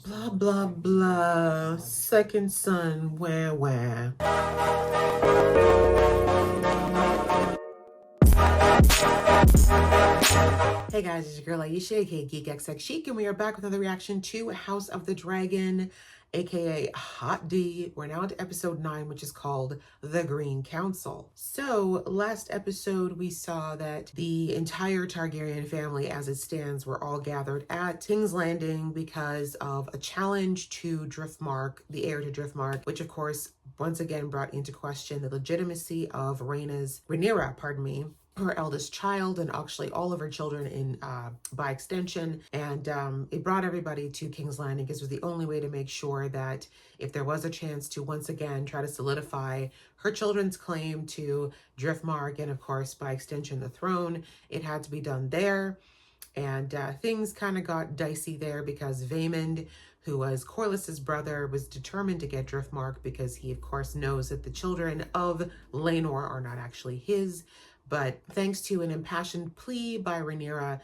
Blah, blah, blah. Second son, where? Hey guys, it's your girl Aisha, aka Geek XX Chic, and we are back with another reaction to House of the Dragon, aka Hot D. We're now to episode 9, which is called The Green Council. So, last episode we saw that the entire Targaryen family, as it stands, were all gathered at King's Landing because of a challenge to Driftmark, the heir to Driftmark, which of course once again brought into question the legitimacy of Rhaenyra, her eldest child, and actually all of her children in by extension. And it brought everybody to King's Landing because it was the only way to make sure that if there was a chance to once again try to solidify her children's claim to Driftmark and of course by extension the throne, it had to be done there. And things kind of got dicey there because Vaemond, who was Corlys's brother, was determined to get Driftmark because he of course knows that the children of Laenor are not actually his. But thanks to an impassioned plea by Rhaenyra,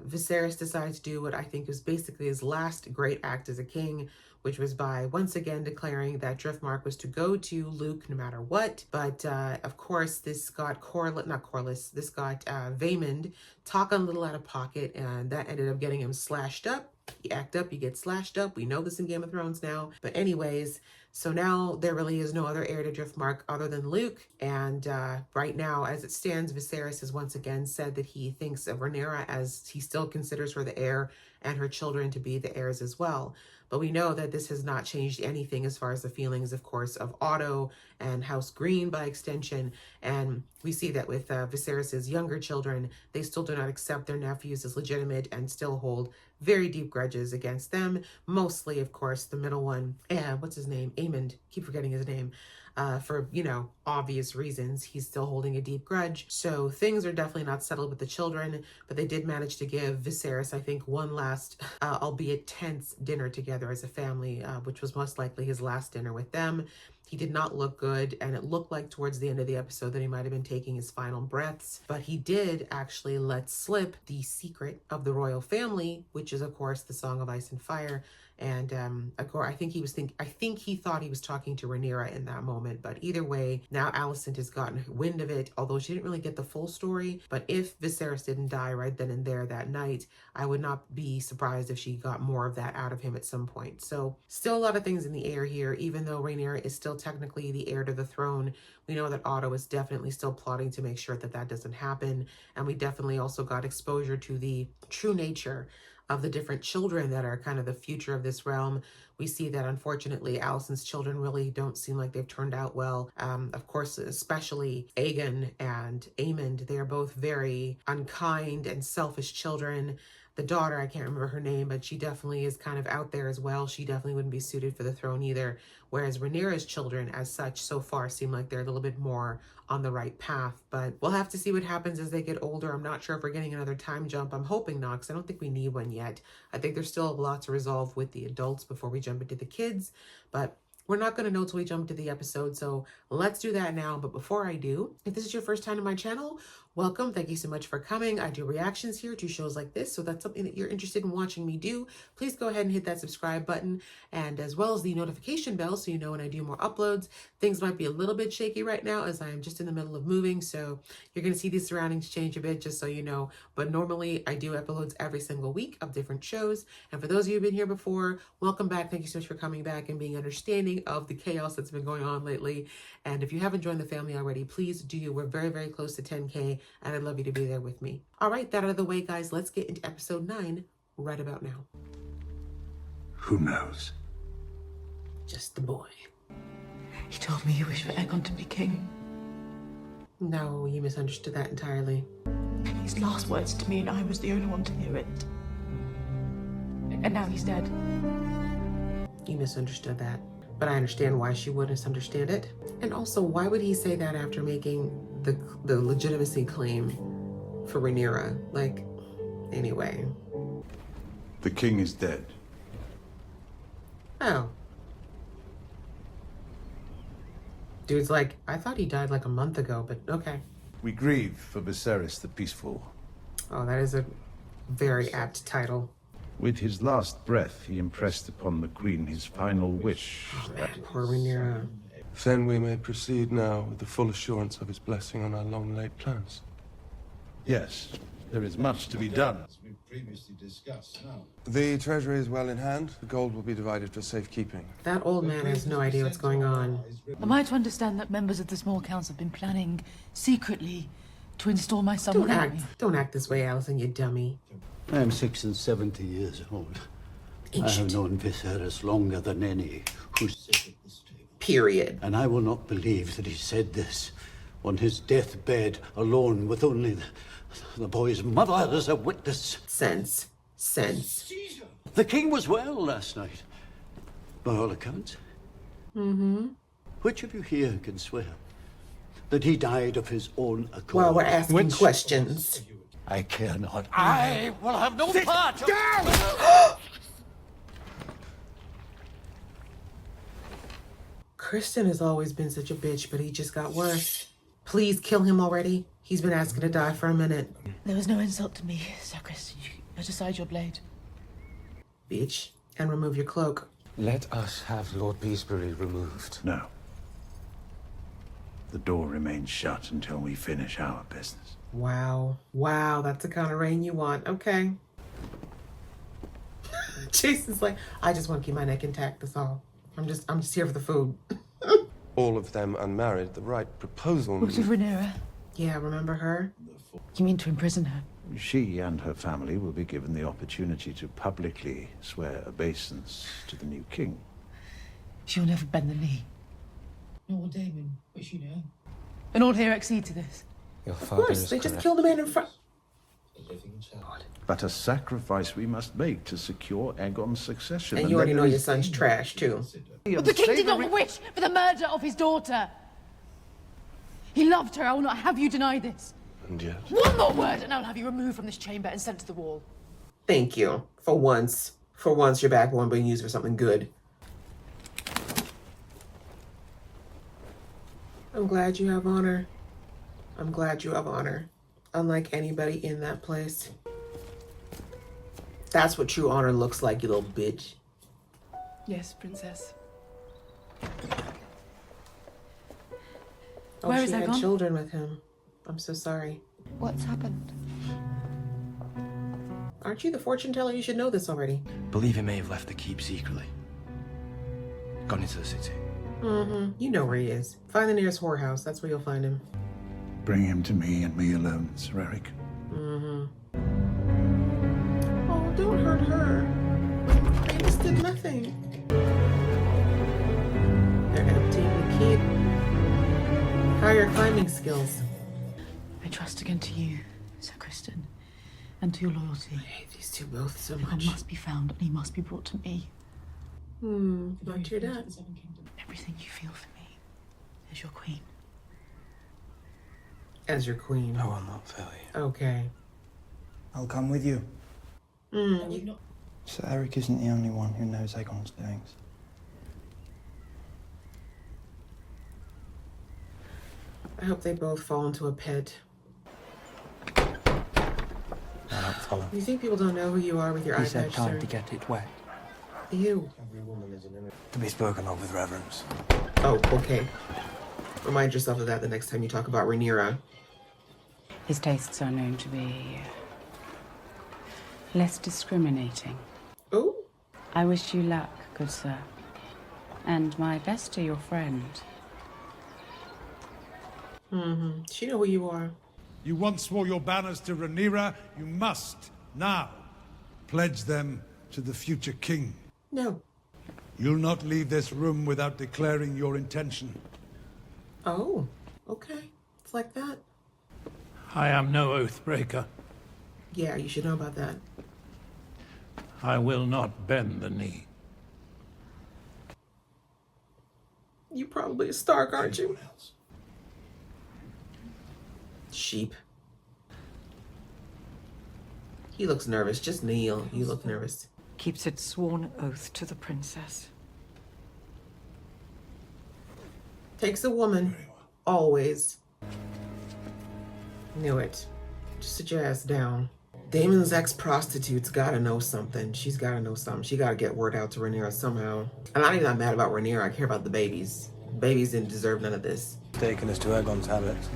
Viserys decided to do what I think was basically his last great act as a king, which was by once again declaring that Driftmark was to go to Luke no matter what. But of course, this got Vaemond talking a little out of pocket, and that ended up getting him slashed up. You act up, you get slashed up. We know this in Game of Thrones now. But anyways, so now there really is no other heir to Driftmark other than Luke. And right now, as it stands, Viserys has once again said that he thinks of Rhaenyra as he still considers her the heir and her children to be the heirs as well. But we know that this has not changed anything as far as the feelings, of course, of Otto and House Green by extension. And we see that with Viserys's younger children, they still do not accept their nephews as legitimate and still hold very deep grudges against them. Mostly, of course, the middle one. What's his name? Aemond. Keep forgetting his name. For, obvious reasons, he's still holding a deep grudge. So things are definitely not settled with the children, but they did manage to give Viserys, I think, one last, albeit tense, dinner together as a family, which was most likely his last dinner with them. He did not look good, and it looked like towards the end of the episode that he might have been taking his final breaths. But he did actually let slip the secret of the royal family, which is, of course, the Song of Ice and Fire. And of course, I think he thought he was talking to Rhaenyra in that moment. But either way, now Alicent has gotten wind of it, although she didn't really get the full story. But if Viserys didn't die right then and there that night, I would not be surprised if she got more of that out of him at some point. So still a lot of things in the air here. Even though Rhaenyra is still technically the heir to the throne, we know that Otto is definitely still plotting to make sure that that doesn't happen. And we definitely also got exposure to the true nature of the different children that are kind of the future of this realm. We see that unfortunately Alicent's children really don't seem like they've turned out well. Of course, especially Aegon and Aemond, they are both very unkind and selfish children. The daughter, I can't remember her name, but she definitely is kind of out there as well. She definitely wouldn't be suited for the throne either. Whereas Rhaenyra's children, as such, so far seem like they're a little bit more on the right path. But we'll have to see what happens as they get older. I'm not sure if we're getting another time jump. I'm hoping not, because I don't think we need one yet. I think there's still a lot to resolve with the adults before we jump into the kids. But we're not going to know till we jump into the episode, so let's do that now. But before I do, if this is your first time to my channel, welcome. Thank you so much for coming. I do reactions here to shows like this, so that's something that you're interested in watching me do. Please go ahead and hit that subscribe button, and as well as the notification bell so you know when I do more uploads. Things might be a little bit shaky right now as I am just in the middle of moving, so you're going to see these surroundings change a bit, just so you know. But normally I do uploads every single week of different shows, and for those of you who've been here before, welcome back. Thank you so much for coming back and being understanding of the chaos that's been going on lately. And if you haven't joined the family already, please do. We're very, very close to 10K, and I'd love you to be there with me. All right, that out of the way, guys, let's get into episode 9 right about now. Who knows? Just the boy. He told me he wished for Aegon to be king. No, you misunderstood that entirely. And his last words to me, and I was the only one to hear it. And now he's dead. You misunderstood that. But I understand why she would misunderstand it. And also, why would he say that after making the legitimacy claim for Rhaenyra? Like, anyway. The king is dead. Oh. Dude's like, I thought he died like a month ago, but okay. We grieve for Viserys the Peaceful. Oh, that is a very apt title. With his last breath, he impressed upon the Queen his final wish. Oh man, poor Rhaenyra. Then we may proceed now with the full assurance of his blessing on our long-laid plans. Yes, there is much to be done. As we previously discussed, now. The treasury is well in hand. The gold will be divided for safekeeping. That old man has no idea what's going on. Am I to understand that members of the small council have been planning secretly to install my son without me? Don't act this way, Allison, you dummy. I am 76 years old. I have Ancient. known Viserys longer than any who sit at this table. Period. And I will not believe that he said this on his deathbed alone with only the boy's mother as a witness. Sense. The king was well last night, by all accounts. Mm-hmm. Which of you here can swear that he died of his own accord? Well, we're asking questions. I care not. I will have no part. Kristen has always been such a bitch, but he just got worse. Please kill him already. He's been asking to die for a minute. There was no insult to me, Sir Chris. You put aside your blade. Bitch. And remove your cloak. Let us have Lord Beesbury removed. No. The door remains shut until we finish our business. Wow. Wow, that's the kind of rain you want. Okay. Jason's like, I just want to keep my neck intact, that's all. I'm just here for the food. All of them unmarried. The right proposal. What of Rhaenyra? Yeah, remember her? You mean to imprison her? She and her family will be given the opportunity to publicly swear obeisance to the new king. She'll never bend the knee. Nor will Damon, which you know. And all here accede to this. Your Of father course, is they just correct. killed a man in front. But a sacrifice we must make to secure Aegon's succession. And you already then know there your is son's trash, too. But the king did not wish for the murder of his daughter. He loved her. I will not have you deny this. And yet. One more word, and I will have you removed from this chamber and sent to the wall. Thank you. For once. For once, your backbone being used for something good. I'm glad you have honor. I'm glad you have honor. Unlike anybody in that place. That's what true honor looks like, you little bitch. Yes, Princess. Oh, Where she is had Aegon? children with him. I'm so sorry. What's happened? Aren't you the fortune teller? You should know this already. Believe he may have left the keep secretly. Gone into the city. Mm-hmm. You know where he is. Find the nearest whorehouse. That's where you'll find him. Bring him to me and me alone, Sir Eric. Mm-hmm. Oh, don't hurt her. They just did nothing. They're emptying the keep. How are your climbing skills? I trust again to you, Sir Kristen, and to your loyalty. I hate these two both so Aegon much. must be found, and he must be brought to me. Not to your dad. Everything you feel for me as your queen. As your queen. I will not fail you. Okay. I'll come with you. Mm. Sir Eric isn't the only one who knows Aegon's doings. I hope they both fall into a pit. I don't follow. You think people don't know who you are with your He eye said patch, time sir? to get it wet. Ew. To be spoken of with reverence. Oh, okay. Remind yourself of that the next time you talk about Rhaenyra. His tastes are known to be less discriminating. Oh? I wish you luck, good sir. And my best to your friend. Mm-hmm. She know who you are. You once swore your banners to Rhaenyra. You must now pledge them to the future king. No. You'll not leave this room without declaring your intention. Oh, okay. It's like that. I am no oath breaker. Yeah, you should know about that. I will not bend the knee. You probably a Stark, aren't you? Sheep. He looks nervous. Just kneel. You look nervous. Keeps its sworn oath to the princess. Takes a woman. Always. Knew it. Just sit your ass down. Damon's ex-prostitute's gotta know something. She's gotta know something. She gotta get word out to Rhaenyra somehow. I'm not even that mad about Rhaenyra. I care about the babies. Babies didn't deserve none of this. Taking us to Aegon's habits.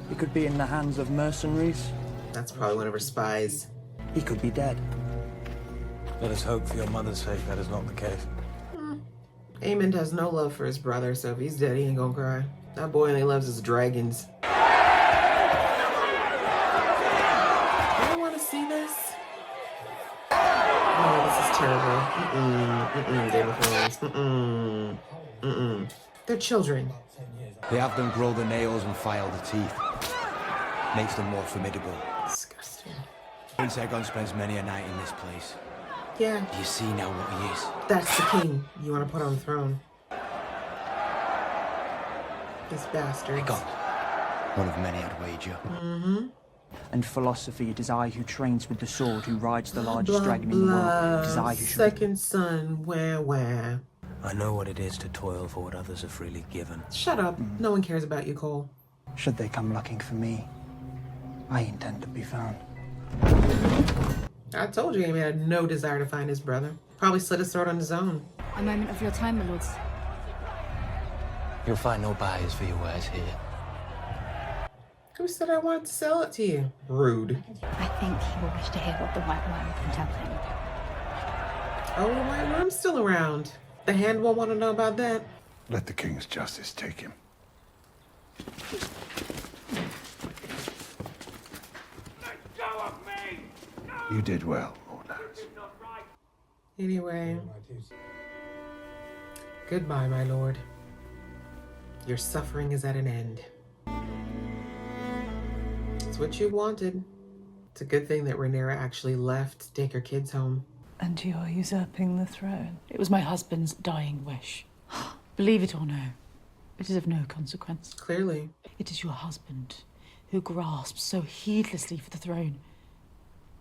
He could be in the hands of mercenaries. That's probably one of her spies. He could be dead. Let us hope for your mother's sake that is not the case. Aemond has no love for his brother, so if he's dead, he ain't gonna cry. That boy only loves his dragons. I want to see this. Oh, this is terrible. Game of Thrones. They're children. They have them grow the nails and file the teeth. Makes them more formidable. Disgusting. Prince Aegon spends many a night in this place. Yeah. Do you see now what he is? That's the king you want to put on the throne. This bastard. Aegon. One of many, I'd wager. And philosophy, it is I who trains with the sword, who rides the largest Blah, dragon in the world. It is I who should... Second son, where? I know what it is to toil for what others have freely given. Shut up. No one cares about you, Cole. Should they come looking for me, I intend to be found. I told you Aemond had no desire to find his brother. Probably slit his throat on his own. A moment of your time, my lords. You'll find no buyers for your wares here. Who said I wanted to sell it to you? Rude. I think he will wish to hear what the White Worm can tell him. Oh, the White Worm's still around. The Hand won't want to know about that. Let the king's justice take him. Let go of me! No! You did well, Lord Lance. Anyway. Goodbye, my lord. Your suffering is at an end. It's what you wanted. It's a good thing that Rhaenyra actually left to take her kids home. And you're usurping the throne. It was my husband's dying wish. Believe it or no, it is of no consequence. Clearly. It is your husband who grasps so heedlessly for the throne.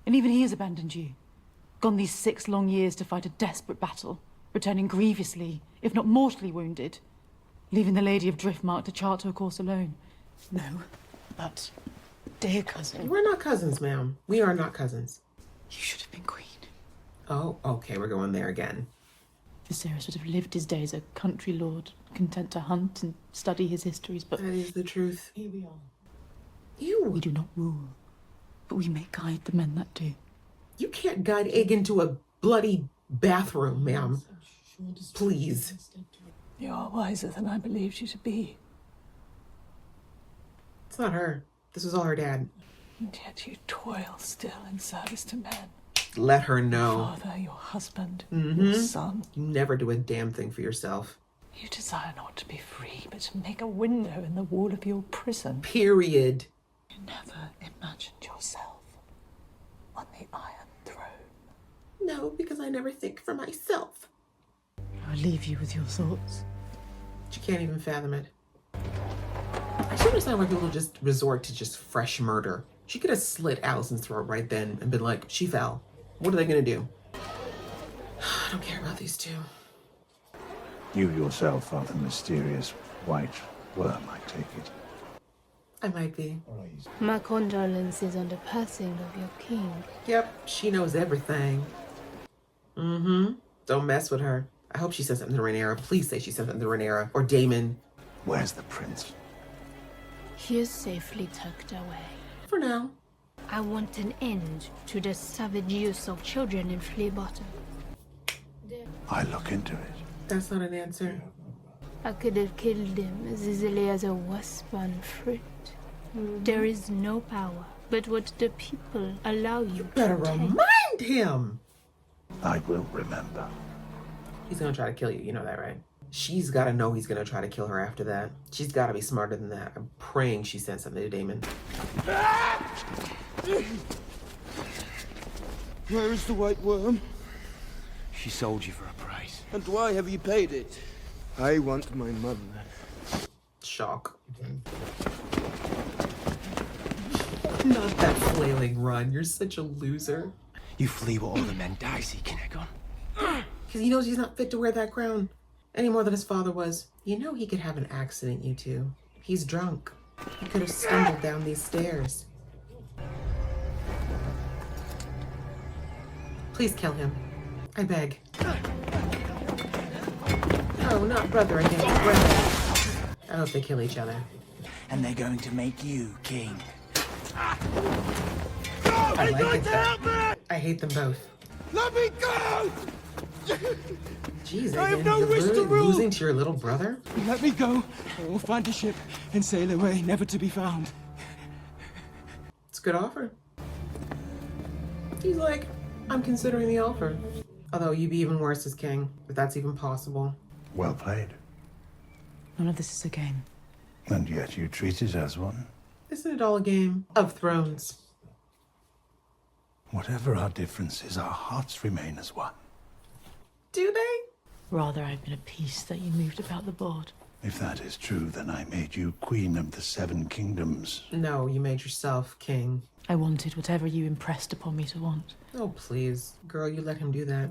And even he has abandoned you. Gone these 6 long years to fight a desperate battle, returning grievously, if not mortally wounded, leaving the Lady of Driftmark to chart her course alone. No, but, dear cousin... We're not cousins, ma'am. We are not cousins. You should have been queen. Oh, okay, we're going there again. Viserys would have lived his days a country lord, content to hunt and study his histories, but... That is the truth. Here we are. You! We do not rule, but we may guide the men that do. You can't guide Egg into a bloody bathroom, ma'am. Please. You are wiser than I believed you to be. It's not her. This was all her dad. And yet you toil still in service to men. Let her Your know. father, your husband, your son. You never do a damn thing for yourself. You desire not to be free, but to make a window in the wall of your prison. Period. You never imagined yourself on the Iron Throne. No, because I never think for myself. I'll leave you with your thoughts. She can't even fathom it. I should understand why people just resort to just fresh murder. She could have slit Allison's throat right then and been like, she fell. What are they gonna do? I don't care about these two. You yourself are the mysterious white worm, I take it. I might be. My condolences on the passing of your king. Yep, she knows everything. Don't mess with her. I hope she says something to Rhaenyra. Please say she said something to Rhaenyra or Daemon. Where's the prince? He is safely tucked away. For now. I want an end to the savage use of children in Flea Bottom. I look into it. That's not an answer. I could have killed him as easily as a wasp on fruit. There is no power but what the people allow you Better to take. remind him. I will remember. He's gonna try to kill you, you know that, right? She's gotta know he's gonna try to kill her after that. She's gotta be smarter than that. I'm praying she sent something to Daemon. Where is the white worm? She sold you for a price. And why have you paid it? I want my mother. Shock. Not that flailing run. You're such a loser. You flee what all the men die seeking, Aegon. Because he knows he's not fit to wear that crown. Any more than his father was. You know he could have an accident, you two. He's drunk. He could have stumbled down these stairs. Please kill him. I beg. Oh, not brother against brother. I hope they kill each other. And they're going to make you king. I like it though. I hate them both. Let me go! Jeez, I have again, no you're wish to really rule. losing to your little brother? Let me go. I will find a ship and sail away, never to be found. It's a good offer. He's like, I'm considering the offer. Although you'd be even worse as king, if that's even possible. Well played. None of this is a game. And yet you treat it as one. Isn't it all a game of thrones? Whatever our differences, our hearts remain as one. Do they? Rather, I've been a piece that you moved about the board. If that is true, then I made you Queen of the Seven Kingdoms. No, you made yourself king. I wanted whatever you impressed upon me to want. Oh, please. Girl, you let him do that.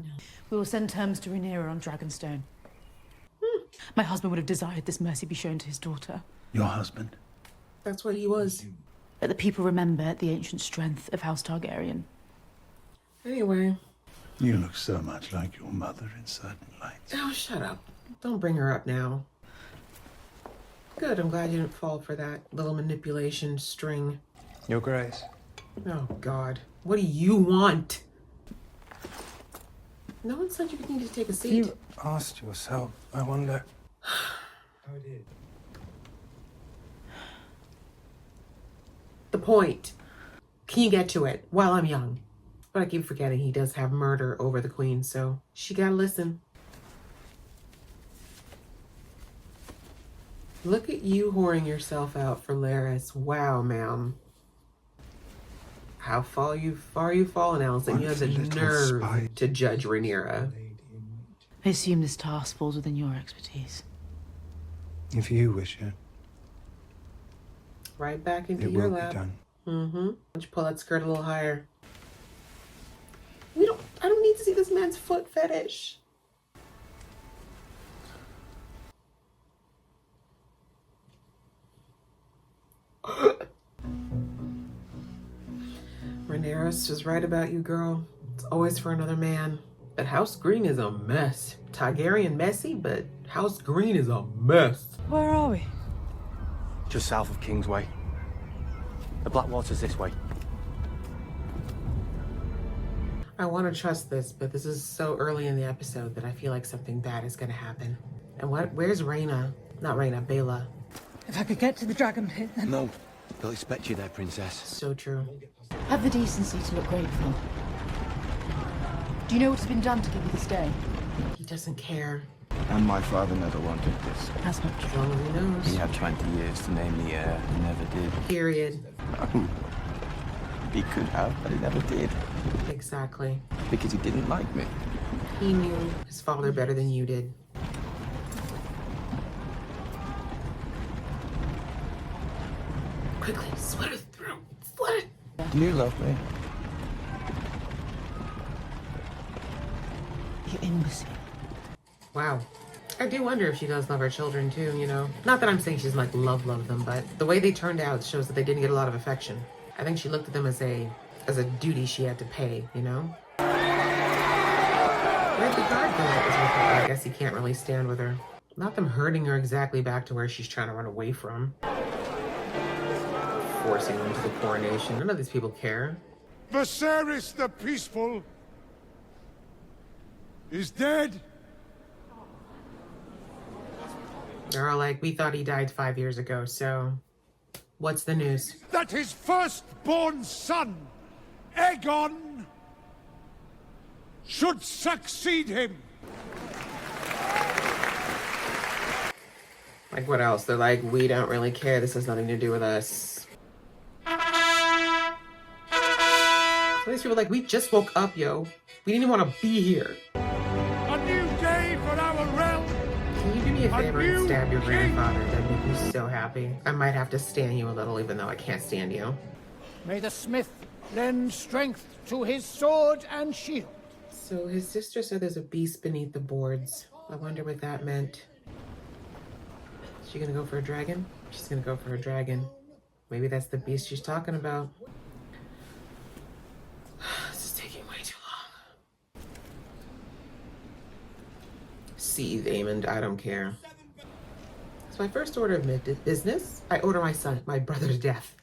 We will send terms to Rhaenyra on Dragonstone. My husband would have desired this mercy be shown to his daughter. Your husband? That's what he was. Let the people remember the ancient strength of House Targaryen. Anyway. You look so much like your mother in certain lights. Oh, shut up. Don't bring her up now. Good, I'm glad you didn't fall for that little manipulation string. Your Grace. Oh, God. What do you want? No one said you need to take a seat. You asked yourself, I wonder. I did. The point. Can you get to it while I'm young? But I keep forgetting he does have murder over the queen, so she gotta listen. Look at you whoring yourself out for Laris. Wow, ma'am. How far you've fallen, Allison. You have the nerve to judge Rhaenyra. I assume this task falls within your expertise. If you wish it. Right back into It your will be lap. done. Mm-hmm. Why don't you pull that skirt a little higher? I don't need to see this man's foot fetish. Rhaenyra was right about you, girl. It's always for another man. But House Green is a mess. Targaryen messy, but House Green is a mess. Where are we? Just south of Kingsway. The Blackwater's this way. I want to trust this, but this is so early in the episode that I feel like something bad is going to happen. And where's Rhaena? Not Rhaena, Bela. If I could get to the dragon pit, then... No, they'll expect you there, Princess. So true. Have the decency to look grateful. Do you know what has been done to give you this day? He doesn't care. And my father never wanted this. That's not As true. long as he knows. He had 20 years to name the heir and never did. Period. He could have, but he never did. Exactly. Because he didn't like me. He knew his father better than you did. Quickly, slit her throat. Slit it. Do you love me? You imbecile. Wow. I do wonder if she does love her children too, you know. Not that I'm saying she's like love them, but the way they turned out shows that they didn't get a lot of affection. I think she looked at them as a duty she had to pay, you know? Where'd the guard go that was with her? I guess he can't really stand with her. Not them herding her exactly back to where she's trying to run away from. Forcing them to the coronation. None of these people care. Viserys the Peaceful is dead. They're all like, we thought he died 5 years ago, so what's the news? That his firstborn son, Aegon, should succeed him. Like, what else? They're like, we don't really care. This has nothing to do with us. So these people are like, we just woke up, yo. We didn't even want to be here. A new day for our realm. Can you do me a favor and stab your grandfather? That'd make me so happy. I might have to stand you a little, even though I can't stand you. May the smith lend strength to his sword and shield. So his sister said there's a beast beneath the boards. I wonder what that meant. Is she gonna go for a dragon? She's gonna go for a dragon. Maybe that's the beast she's talking about. This is taking way too long. seethe, Aemond. I don't care. So my first order of business, I order my brother's death.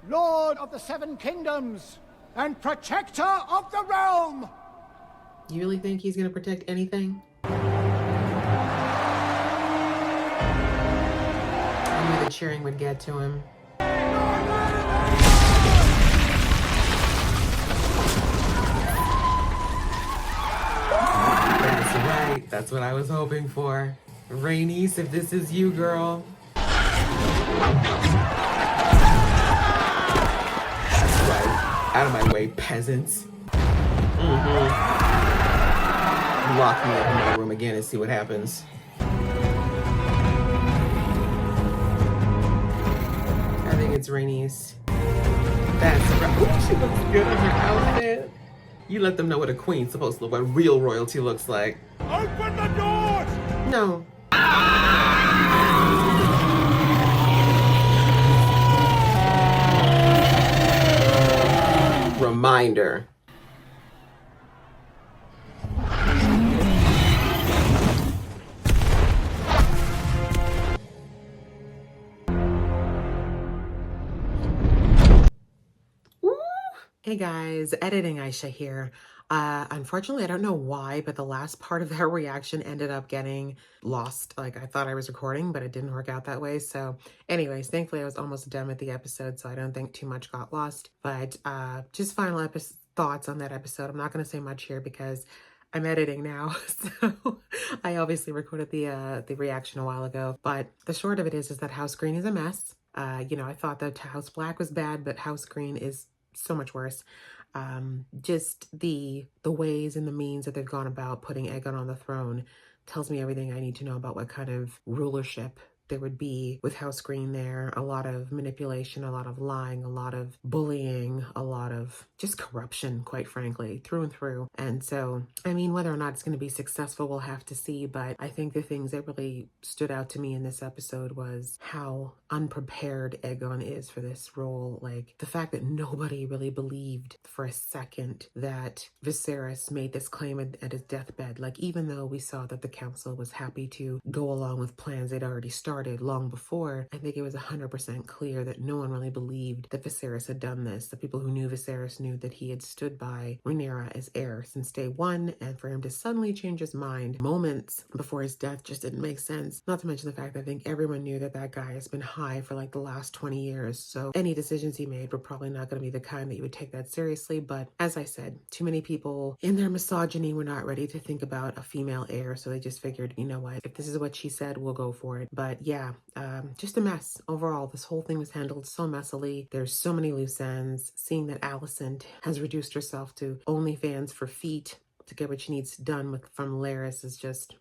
Lord of the Seven Kingdoms and protector of the realm! You really think he's gonna protect anything? I knew the cheering would get to him. That's right. That's what I was hoping for. Rhaenys, if this is you, girl. That's right. Out of my way, peasants. Lock me up in my room again and see what happens. I think it's Rhaenys. That's right. Ooh, she looks good in her outfit. You let them know what a queen's supposed to look, what real royalty looks like. Open the doors! No. Reminder. Hey guys, editing Aisha here. Unfortunately, I don't know why, but the last part of that reaction ended up getting lost. Like, I thought I was recording, but it didn't work out that way. So anyways, thankfully I was almost done with the episode, so I don't think too much got lost. But just final thoughts on that episode. I'm not going to say much here because I'm editing now. So I obviously recorded the reaction a while ago. But the short of it is that House Green is a mess. I thought that House Black was bad, but House Green is so much worse. Just the ways and the means that they've gone about putting Aegon on the throne tells me everything I need to know about what kind of rulership there would be with House Green there. A lot of manipulation, a lot of lying, a lot of bullying, a lot of just corruption, quite frankly, through and through. And so, I mean, whether or not it's going to be successful, we'll have to see. But I think the things that really stood out to me in this episode was how unprepared Aegon is for this role. Like, the fact that nobody really believed for a second that Viserys made this claim at his deathbed. Like, even though we saw that the council was happy to go along with plans they'd already started long before, I think it was 100% clear that no one really believed that Viserys had done this. The people who knew Viserys knew that he had stood by Rhaenyra as heir since day one, and for him to suddenly change his mind moments before his death just didn't make sense. Not to mention the fact that I think everyone knew that that guy has been high for like the last 20 years, so any decisions he made were probably not going to be the kind that you would take that seriously. But as I said, too many people in their misogyny were not ready to think about a female heir, so they just figured, you know what, if this is what she said, we'll go for it. But yeah, just a mess overall. This whole thing was handled so messily. There's so many loose ends. Seeing that Alicent has reduced herself to OnlyFans for feet to get what she needs done from Larys is just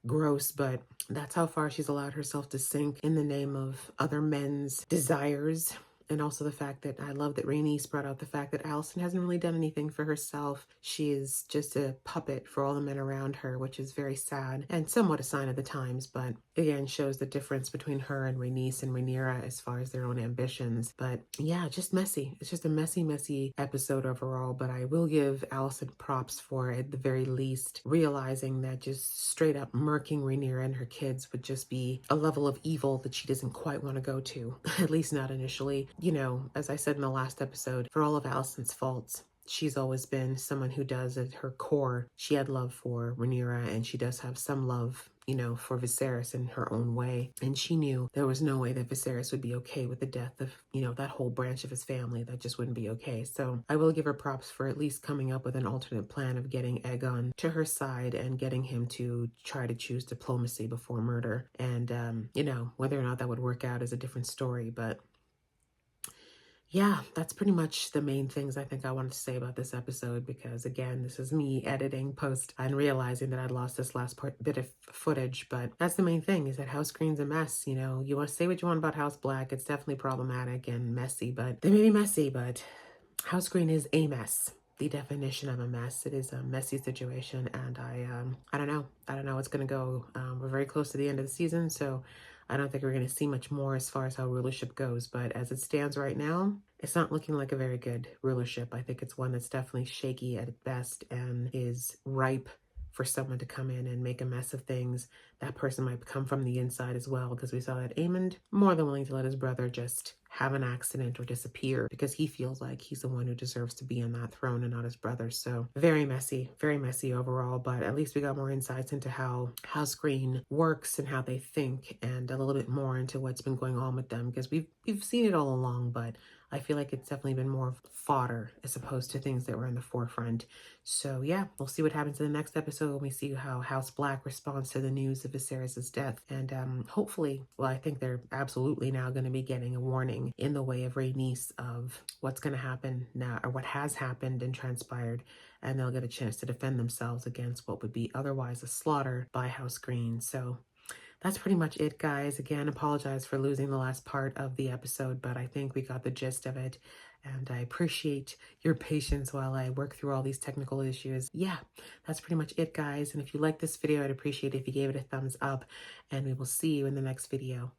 gross, but that's how far she's allowed herself to sink in the name of other men's desires. And also the fact that I love that Rhaenys brought out the fact that Alicent hasn't really done anything for herself. She is just a puppet for all the men around her, which is very sad and somewhat a sign of the times, but again shows the difference between her and Rhaenys and Rhaenyra as far as their own ambitions. But yeah, just messy. It's just a messy episode overall, but I will give Alicent props for, at the very least, realizing that just straight up murking Rhaenyra and her kids would just be a level of evil that she doesn't quite want to go to, at least not initially. You know, as I said in the last episode, for all of Alicent's faults, she's always been someone who does, at her core, she had love for Rhaenyra, and she does have some love, you know, for Viserys in her own way. And she knew there was no way that Viserys would be okay with the death of, you know, that whole branch of his family. That just wouldn't be okay. So I will give her props for at least coming up with an alternate plan of getting Aegon to her side and getting him to try to choose diplomacy before murder. And, you know, whether or not that would work out is a different story, but yeah, that's pretty much the main things I think I wanted to say about this episode, because again, this is me editing post and realizing that I'd lost this last bit of footage. But that's the main thing, is that House Green's a mess. You know, you want to say what you want about House Black, it's definitely problematic and messy, but they may be messy, but House Green is a mess. The definition of a mess. It is a messy situation, and I don't know how it's gonna go. We're very close to the end of the season, so I don't think we're going to see much more as far as how rulership goes. But as it stands right now, it's not looking like a very good rulership. I think it's one that's definitely shaky at best and is ripe for someone to come in and make a mess of things. That person might come from the inside as well, because we saw that Aemond more than willing to let his brother just have an accident or disappear because he feels like he's the one who deserves to be on that throne and not his brother. So very messy overall, but at least we got more insights into how House Green works and how they think, and a little bit more into what's been going on with them, because we've seen it all along, but I feel like it's definitely been more fodder as opposed to things that were in the forefront. So yeah, we'll see what happens in the next episode when we see how House Black responds to the news of Viserys' death. And hopefully, well, I think they're absolutely now going to be getting a warning in the way of Rhaenys of what's going to happen now, or what has happened and transpired, and they'll get a chance to defend themselves against what would be otherwise a slaughter by House Green. So that's pretty much it, guys. Again, apologize for losing the last part of the episode, but I think we got the gist of it. And I appreciate your patience while I work through all these technical issues. Yeah, that's pretty much it, guys. And if you like this video, I'd appreciate it if you gave it a thumbs up. And we will see you in the next video.